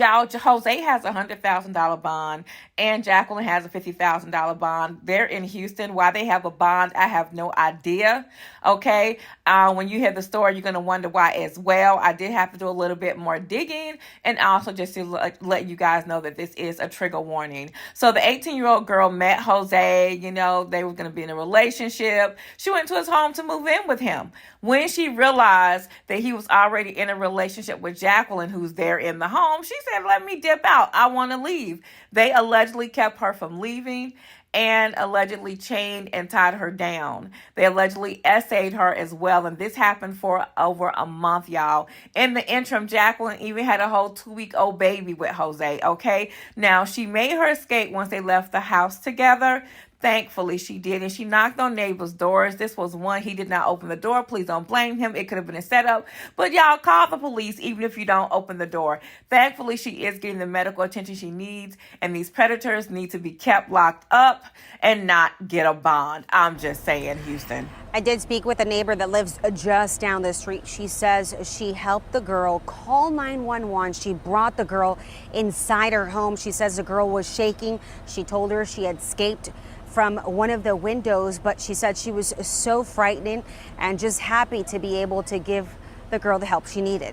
Y'all, Jose has a $100,000 bond and Jacqueline has a $50,000 bond. They're in Houston. Why they have a bond, I have no idea. Okay. When you hear the story, you're going to wonder why as well. I did have to do a little bit more digging, and also just to let you guys know that this is a trigger warning. So the 18-year-old girl met Jose, they were going to be in a relationship. She went to his home to move in with him. When she realized that he was already in a relationship with Jacqueline, who's there in the home, she said, "Let me dip out. I want to leave." They allegedly kept her from leaving and allegedly chained and tied her down. They allegedly essayed her as well, and this happened for over a month, y'all. In the interim, Jacqueline even had a whole 2-week-old baby with Jose, okay? Now, she made her escape once they left the house together. Thankfully, she did, and she knocked on neighbors' doors. This was one. He did not open the door. Please don't blame him. It could have been a setup. But y'all, call the police even if you don't open the door. Thankfully, she is getting the medical attention she needs, and these predators need to be kept locked up and not get a bond. I'm just saying, Houston. I did speak with a neighbor that lives just down the street. She says she helped the girl call 911. She brought the girl inside her home. She says the girl was shaking. She told her she had escaped from one of the windows, but she said she was so frightened and just happy to be able to give the girl the help she needed.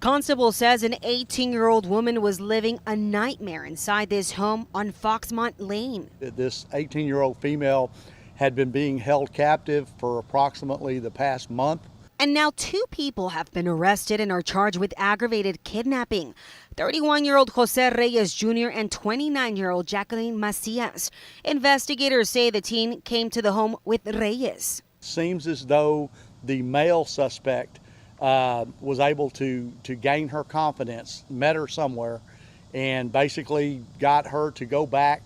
Constable says an 18-year-old woman was living a nightmare inside this home on Foxmont Lane. This 18-year-old female had been being held captive for approximately the past month. And now 2 people have been arrested and are charged with aggravated kidnapping. 31-year-old Jose Reyes Jr. and 29-year-old Jacqueline Macias. Investigators say the teen came to the home with Reyes. Seems as though the male suspect was able to gain her confidence, met her somewhere, and basically got her to go back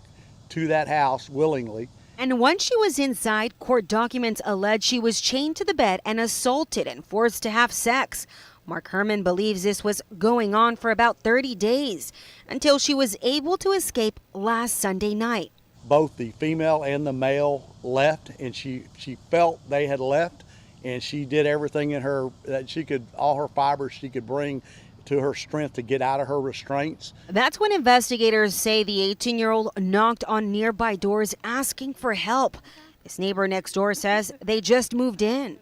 to that house willingly. And once she was inside, court documents allege she was chained to the bed and assaulted and forced to have sex. Mark Herman believes this was going on for about 30 days until she was able to escape last Sunday night. Both the female and the male left, and she felt they had left, and she did everything in her that she could, all her fibers she could bring to her strength to get out of her restraints. That's when investigators say the 18-year-old knocked on nearby doors asking for help. His neighbor next door says they just moved in.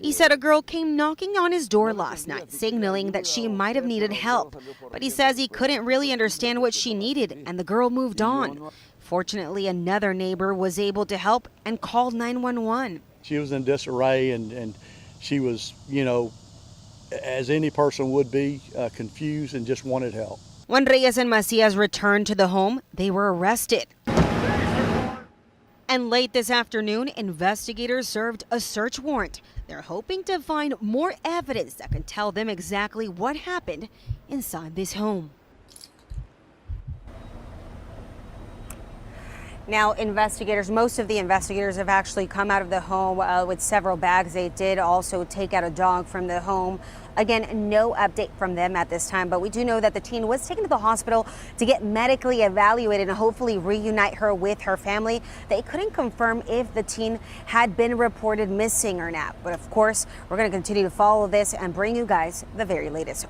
He said a girl came knocking on his door last night, signaling that she might have needed help. But he says he couldn't really understand what she needed, and the girl moved on. Fortunately, another neighbor was able to help and called 911. She was in disarray, and she was, as any person would be, confused and just wanted help. When Reyes and Macias returned to the home, they were arrested. And late this afternoon, investigators served a search warrant. They're hoping to find more evidence that can tell them exactly what happened inside this home. Now, most of the investigators have actually come out of the home with several bags. They did also take out a dog from the home. Again, no update from them at this time, but we do know that the teen was taken to the hospital to get medically evaluated and hopefully reunite her with her family. They couldn't confirm if the teen had been reported missing or not. But of course, we're going to continue to follow this and bring you guys the very latest.